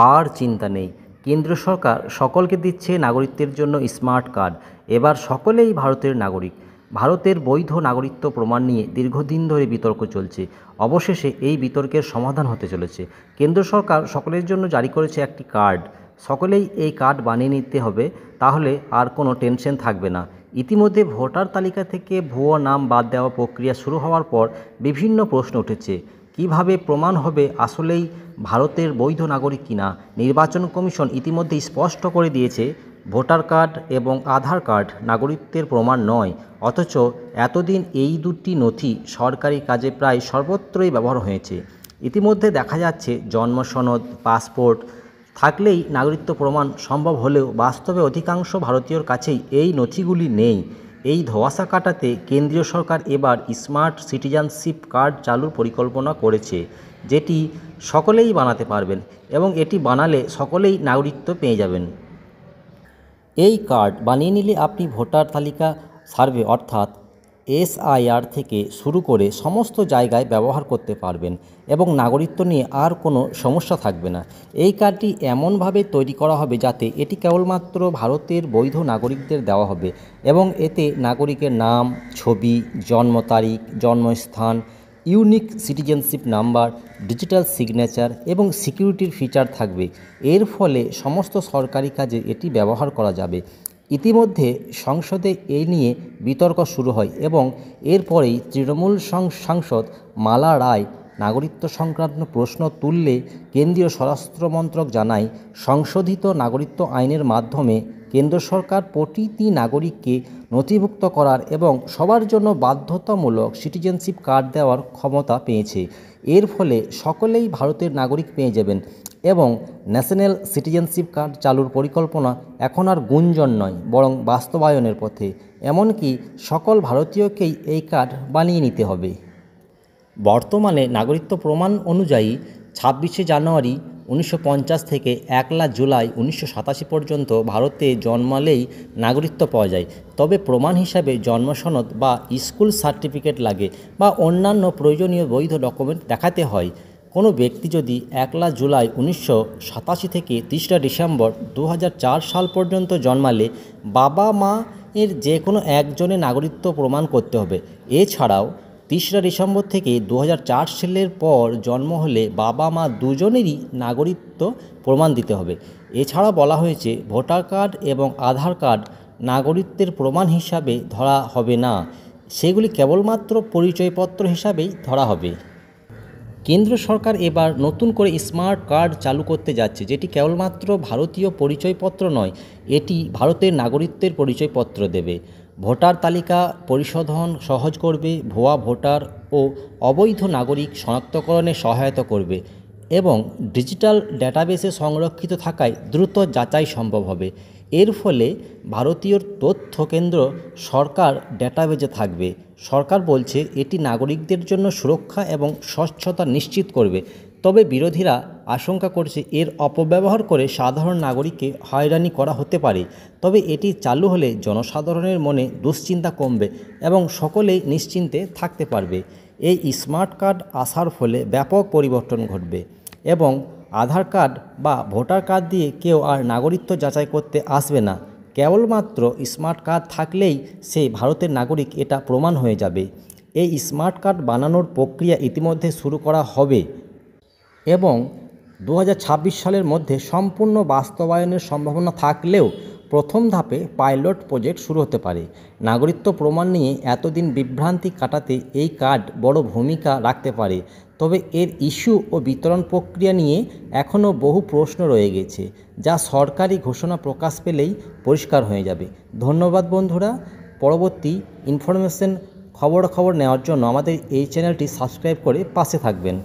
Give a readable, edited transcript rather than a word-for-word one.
আর চিন্তা নেই, কেন্দ্র সরকার সকলকে দিচ্ছে নাগরিকত্বের জন্য স্মার্ট কার্ড। এবার সকলেই ভারতের নাগরিক। ভারতের বৈধ নাগরিকত্ব প্রমাণ নিয়ে দীর্ঘদিন ধরে বিতর্ক চলছে। অবশেষে এই বিতর্কের সমাধান হতে চলেছে। কেন্দ্র সরকার সকলের জন্য জারি করেছে একটি কার্ড। সকলেই এই কার্ড বানিয়ে নিতে হবে, তাহলে আর কোনো টেনশন থাকবে না। ইতিমধ্যে ভোটার তালিকা থেকে ভুয়ো নাম বাদ দেওয়া প্রক্রিয়া শুরু হওয়ার পর বিভিন্ন প্রশ্ন উঠেছে। কিভাবে প্রমাণ হবে আসলেই ভারতের বৈধ নাগরিক কিনা? নির্বাচন কমিশন ইতিমধ্যে স্পষ্ট করে দিয়েছে, ভোটার কার্ড এবং আধার কার্ড নাগরিকত্বের প্রমাণ নয়। অথচ এতদিন এই দুটি নথি সরকারি কাজে প্রায় সর্বত্রই ব্যবহার হয়েছে। ইতিমধ্যে দেখা যাচ্ছে জন্ম সনদ, পাসপোর্ট থাকলেই নাগরিকত্ব প্রমাণ সম্ভব হলেও বাস্তবে অধিকাংশ ভারতীয়র কাছেই এই নথিগুলি নেই। এই ধোঁয়াশা কাটাতে কেন্দ্রীয় সরকার এবার স্মার্ট সিটিজেনশিপ কার্ড চালুর পরিকল্পনা করেছে, যেটি সকলেই বানাতে পারবেন এবং এটি বানালে সকলেই নাগরিকত্ব পেয়ে যাবেন। এই কার্ড বানিয়ে নিলে আপনি ভোটার তালিকা সার্ভে অর্থাৎ SIR থেকে শুরু করে সমস্ত জায়গায় ব্যবহার করতে পারবেন এবং নাগরিকত্ব নিয়ে আর কোনো সমস্যা থাকবে না। এই কার্ডটি এমনভাবে তৈরি করা হবে যাতে এটি কেবলমাত্র ভারতের বৈধ নাগরিকদের দেওয়া হবে এবং এতে নাগরিকের নাম, ছবি, জন্ম তারিখ, জন্মস্থান, unique citizenship number, digital signature এবং সিকিউরিটির ফিচার থাকবে। এর ফলে সমস্ত সরকারি কাজে এটি ব্যবহার করা যাবে। ইতিমধ্যে সংসদে এই নিয়ে বিতর্ক শুরু হয় এবং এরপরেই তৃণমূল সাংসদ মালা রায় নাগরিকত্ব সংক্রান্ত প্রশ্ন তুললে কেন্দ্রীয় স্বরাষ্ট্র মন্ত্রক জানায়, সংশোধিত নাগরিকত্ব আইনের মাধ্যমে কেন্দ্র সরকার প্রতিটি নাগরিককে নথিভুক্ত করার এবং সবার জন্য বাধ্যতামূলক সিটিজেনশিপ কার্ড দেওয়ার ক্ষমতা পেয়েছে। এর ফলে সকলেই ভারতের নাগরিক পেয়ে যাবেন এবং ন্যাশনাল সিটিজেনশিপ কার্ড চালুর পরিকল্পনা এখন আর গুঞ্জন নয়, বরং বাস্তবায়নের পথে। এমনকি সকল ভারতীয়কেই এই কার্ড বানিয়ে নিতে হবে। বর্তমানে নাগরিকত্ব প্রমাণ অনুযায়ী 26শে জানুয়ারি 1950 থেকে 1 জুলাই 1987 পর্যন্ত ভারতে জন্মালেই নাগরিকত্ব পাওয়া যায়। তবে প্রমাণ হিসাবে জন্ম সনদ বা স্কুল সার্টিফিকেট লাগে বা অন্যান্য প্রয়োজনীয় বৈধ ডকুমেন্ট দেখাতে হয়। কোনো ব্যক্তি যদি 1 জুলাই 1987 থেকে 30 ডিসেম্বর 2004 সাল পর্যন্ত জন্মালে বাবা মা এর যে কোনো একজনের নাগরিকত্ব প্রমাণ করতে হবে। এছাড়াও 30 ডিসেম্বর থেকে 2004 সালের পর জন্ম হলে বাবা মা দুজনেরই নাগরিকত্ব প্রমাণ দিতে হবে। এছাড়া বলা হয়েছে ভোটার কার্ড এবং আধার কার্ড নাগরিকত্বের প্রমাণ হিসাবে ধরা হবে না, সেগুলি কেবলমাত্র পরিচয়পত্র হিসাবেই ধরা হবে। কেন্দ্র সরকার এবার নতুন করে স্মার্ট কার্ড চালু করতে যাচ্ছে, যেটি কেবলমাত্র ভারতীয় পরিচয়পত্র নয়, এটি ভারতের নাগরিকত্বের পরিচয়পত্র দেবে। ভোটার তালিকা পরিশোধন সহজ করবে, ভুয়া ভোটার ও অবৈধ নাগরিক শনাক্তকরণে সহায়তা করবে এবং ডিজিটাল ডেটাবেসে সংরক্ষিত থাকায় দ্রুত যাচাই সম্ভব হবে। এর ফলে ভারতীয় তথ্য কেন্দ্র সরকার ডেটাবেজে থাকবে। সরকার বলছে এটি নাগরিকদের জন্য সুরক্ষা এবং স্বচ্ছতা নিশ্চিত করবে। তবে বিরোধীরা আশঙ্কা করছে এর অপব্যবহার করে সাধারণ নাগরিককে হয়রানি করা হতে পারে। তবে এটি চালু হলে জনসাধারণের মনে দুশ্চিন্তা কমবে এবং সকলেই নিশ্চিন্তে থাকতে পারবে। এই স্মার্ট কার্ড আসার ফলে ব্যাপক পরিবর্তন ঘটবে এবং আধার কার্ড বা ভোটার কার্ড দিয়ে কেউ আর নাগরিকত্ব যাচাই করতে আসবে না। কেবলমাত্র স্মার্ট কার্ড থাকলেই সে ভারতের নাগরিক, এটা প্রমাণ হয়ে যাবে। এই স্মার্ট কার্ড বানানোর প্রক্রিয়া ইতিমধ্যে শুরু করা হবে এবং 2026 সালের মধ্যে সম্পূর্ণ বাস্তবায়নের সম্ভাবনা থাকলেও প্রথম ধাপে পাইলট প্রজেক্ট শুরু হতে পারে। নাগরিকত্ব প্রমাণ নিয়ে এতদিন বিভ্রান্তি কাটাতে এই কার্ড বড় ভূমিকা রাখতে পারে। তবে এর ইস্যু ও বিতরণ প্রক্রিয়া নিয়ে এখনও বহু প্রশ্ন রয়ে গেছে, যা সরকারি ঘোষণা প্রকাশ পেলেই পরিষ্কার হয়ে যাবে। ধন্যবাদ বন্ধুরা। পরবর্তী খবর নেওয়ার জন্য আমাদের এই চ্যানেলটি সাবস্ক্রাইব করে পাশে থাকবেন।